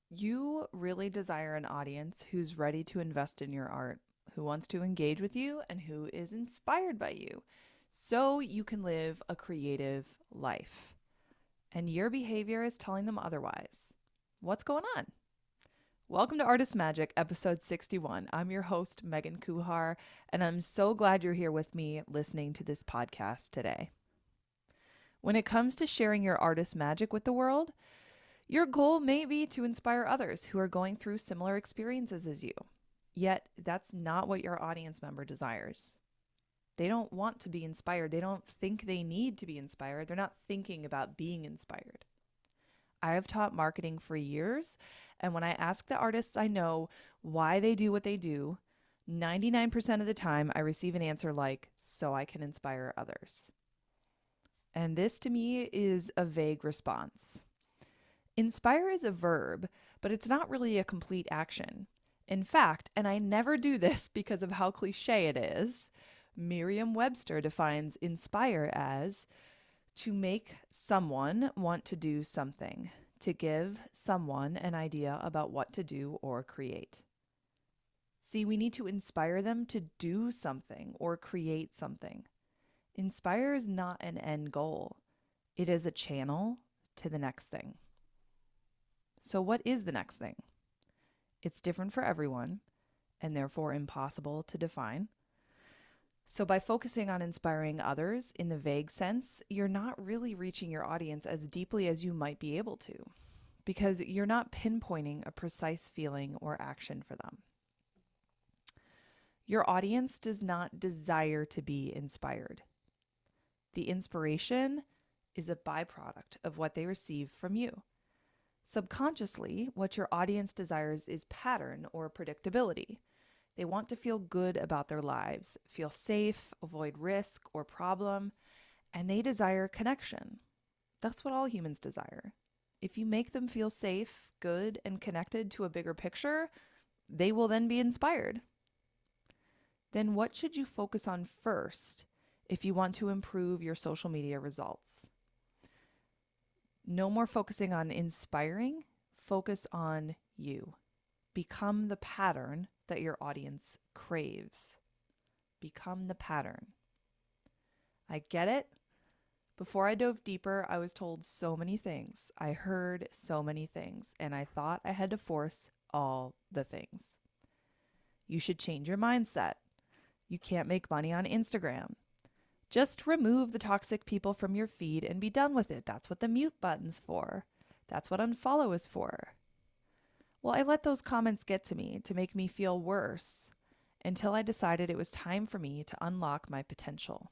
You really desire an audience who's ready to invest in your art, who wants to engage with you, and who is inspired by you so you can live a creative life. And your behavior is telling them otherwise. What's going on? Welcome to Artist Magic, episode 61. I'm your host, Megan Kuhar, and I'm so glad you're here with me listening to this podcast today. When it comes to sharing your artist magic with the world, your goal may be to inspire others who are going through similar experiences as you. Yet, that's not what your audience member desires. They don't want to be inspired. They don't think they need to be inspired. They're not thinking about being inspired. I have taught marketing for years, and when I ask the artists I know why they do what they do, 99% of the time I receive an answer like, so I can inspire others. And this to me is a vague response. Inspire is a verb, but it's not really a complete action. In fact, and I never do this because of how cliche it is, Merriam-Webster defines inspire as to make someone want to do something, to give someone an idea about what to do or create. See, we need to inspire them to do something or create something. Inspire is not an end goal. It is a channel to the next thing. So what is the next thing? It's different for everyone and therefore impossible to define. So by focusing on inspiring others in the vague sense, you're not really reaching your audience as deeply as you might be able to, because you're not pinpointing a precise feeling or action for them. Your audience does not desire to be inspired. The inspiration is a byproduct of what they receive from you. Subconsciously, what your audience desires is pattern or predictability. They want to feel good about their lives, feel safe, avoid risk or problem, and they desire connection. That's what all humans desire. If you make them feel safe, good, and connected to a bigger picture, they will then be inspired. Then what should you focus on first if you want to improve your social media results? No more focusing on inspiring, focus on you. Become the pattern that your audience craves. Become the pattern. I get it. Before I dove deeper, I was told so many things. I heard so many things, and I thought I had to force all the things. You should change your mindset. You can't make money on Instagram. Just remove the toxic people from your feed and be done with it. That's what the mute button's for. That's what unfollow is for. Well, I let those comments get to me to make me feel worse until I decided it was time for me to unlock my potential.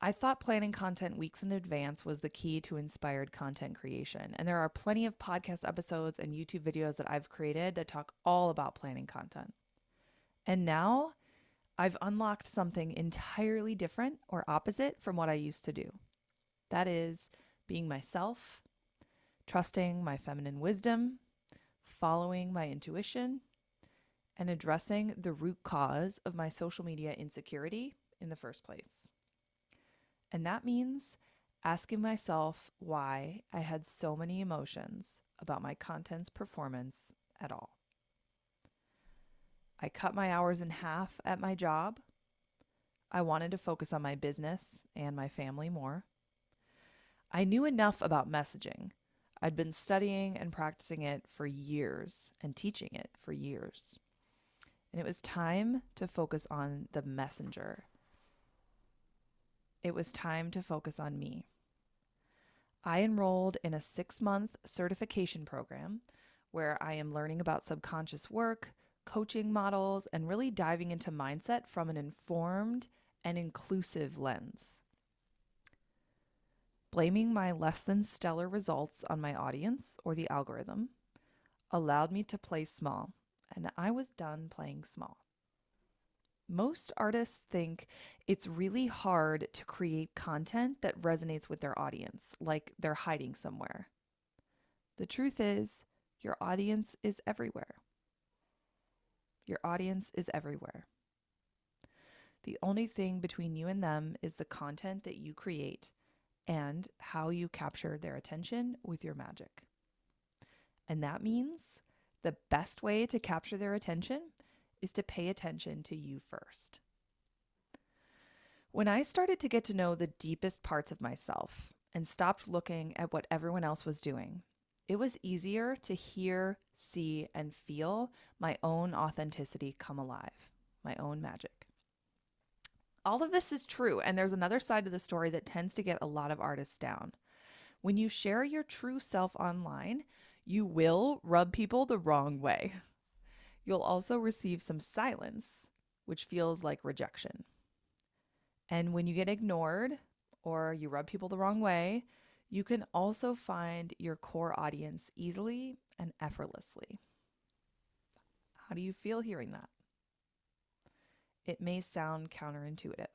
I thought planning content weeks in advance was the key to inspired content creation, and there are plenty of podcast episodes and YouTube videos that I've created that talk all about planning content. And now I've unlocked something entirely different or opposite from what I used to do. That is being myself, trusting my feminine wisdom, following my intuition, and addressing the root cause of my social media insecurity in the first place. And that means asking myself why I had so many emotions about my content's performance at all. I cut my hours in half at my job. I wanted to focus on my business and my family more. I knew enough about messaging. I'd been studying and practicing it for years and teaching it for years. And it was time to focus on the messenger. It was time to focus on me. I enrolled in a 6-month certification program where I am learning about subconscious work, coaching models, and really diving into mindset from an informed and inclusive lens. Blaming my less than stellar results on my audience or the algorithm allowed me to play small, and I was done playing small. Most artists think it's really hard to create content that resonates with their audience, like they're hiding somewhere. The truth is, your audience is everywhere. Your audience is everywhere. The only thing between you and them is the content that you create and how you capture their attention with your magic. And that means the best way to capture their attention is to pay attention to you first. When I started to get to know the deepest parts of myself and stopped looking at what everyone else was doing, it was easier to hear, see, and feel my own authenticity come alive, my own magic. All of this is true, and there's another side to the story that tends to get a lot of artists down. When you share your true self online, you will rub people the wrong way. You'll also receive some silence, which feels like rejection. And when you get ignored or you rub people the wrong way, you can also find your core audience easily and effortlessly. How do you feel hearing that? It may sound counterintuitive,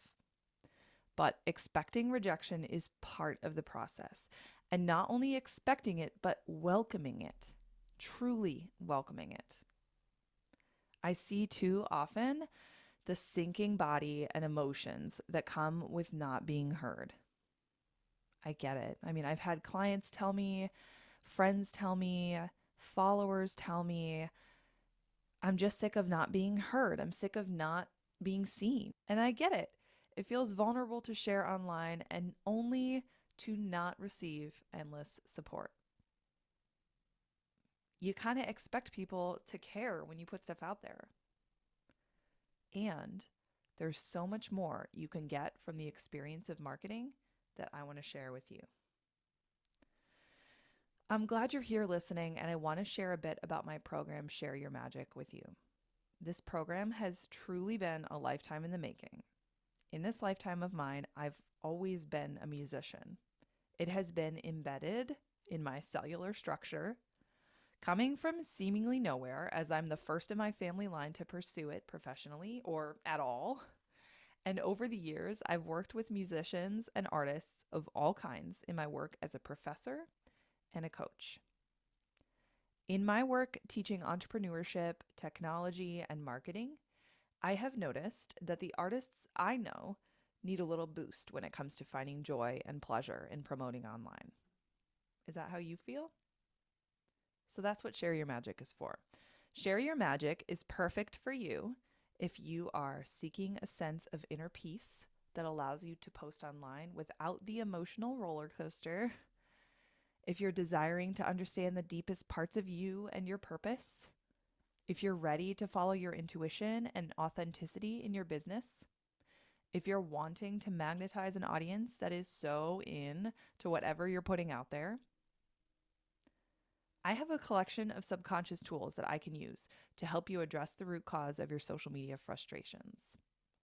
but expecting rejection is part of the process. And not only expecting it, but welcoming it, truly welcoming it. I see too often the sinking body and emotions that come with not being heard. I get it. I mean, I've had clients tell me, friends tell me, followers tell me, I'm just sick of not being heard. I'm sick of not being seen. And I get it. It feels vulnerable to share online and only to not receive endless support. You kind of expect people to care when you put stuff out there. And there's so much more you can get from the experience of marketing that I want to share with you. I'm glad you're here listening, and I want to share a bit about my program, Share Your Magic, with you. This program has truly been a lifetime in the making. In this lifetime of mine, I've always been a musician. It has been embedded in my cellular structure, coming from seemingly nowhere, as I'm the first in my family line to pursue it professionally or at all. And over the years, I've worked with musicians and artists of all kinds in my work as a professor and a coach. In my work teaching entrepreneurship, technology, and marketing, I have noticed that the artists I know need a little boost when it comes to finding joy and pleasure in promoting online. Is that how you feel? So that's what Share Your Magic is for. Share Your Magic is perfect for you if you are seeking a sense of inner peace that allows you to post online without the emotional roller coaster. If you're desiring to understand the deepest parts of you and your purpose. If you're ready to follow your intuition and authenticity in your business. If you're wanting to magnetize an audience that is so in to whatever you're putting out there. I have a collection of subconscious tools that I can use to help you address the root cause of your social media frustrations.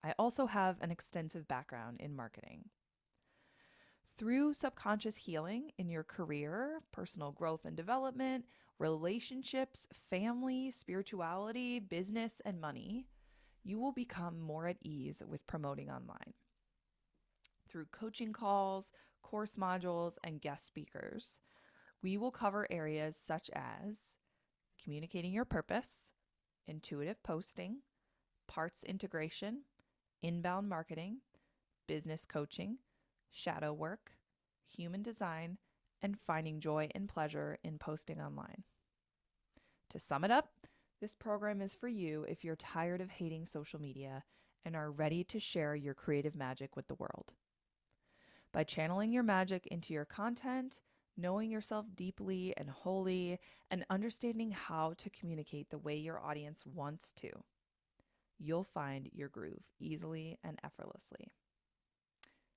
I also have an extensive background in marketing. Through subconscious healing in your career, personal growth and development, relationships, family, spirituality, business, and money, you will become more at ease with promoting online. Through coaching calls, course modules, and guest speakers, we will cover areas such as communicating your purpose, intuitive posting, parts integration, inbound marketing, business coaching, shadow work, human design, and finding joy and pleasure in posting online. To sum it up, this program is for you if you're tired of hating social media and are ready to share your creative magic with the world. By channeling your magic into your content, knowing yourself deeply and wholly, and understanding how to communicate the way your audience wants to, you'll find your groove easily and effortlessly.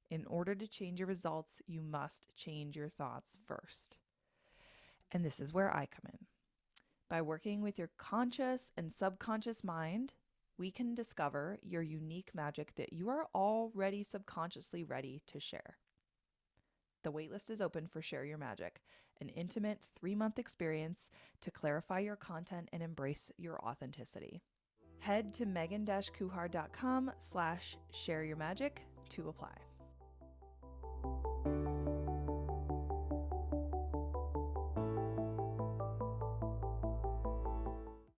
In order to change your results, you must change your thoughts first. And this is where I come in. By working with your conscious and subconscious mind, we can discover your unique magic that you are already subconsciously ready to share. The waitlist is open for Share Your Magic, an intimate 3-month experience to clarify your content and embrace your authenticity. Head to megan-kuhar.com/shareyourmagic to apply.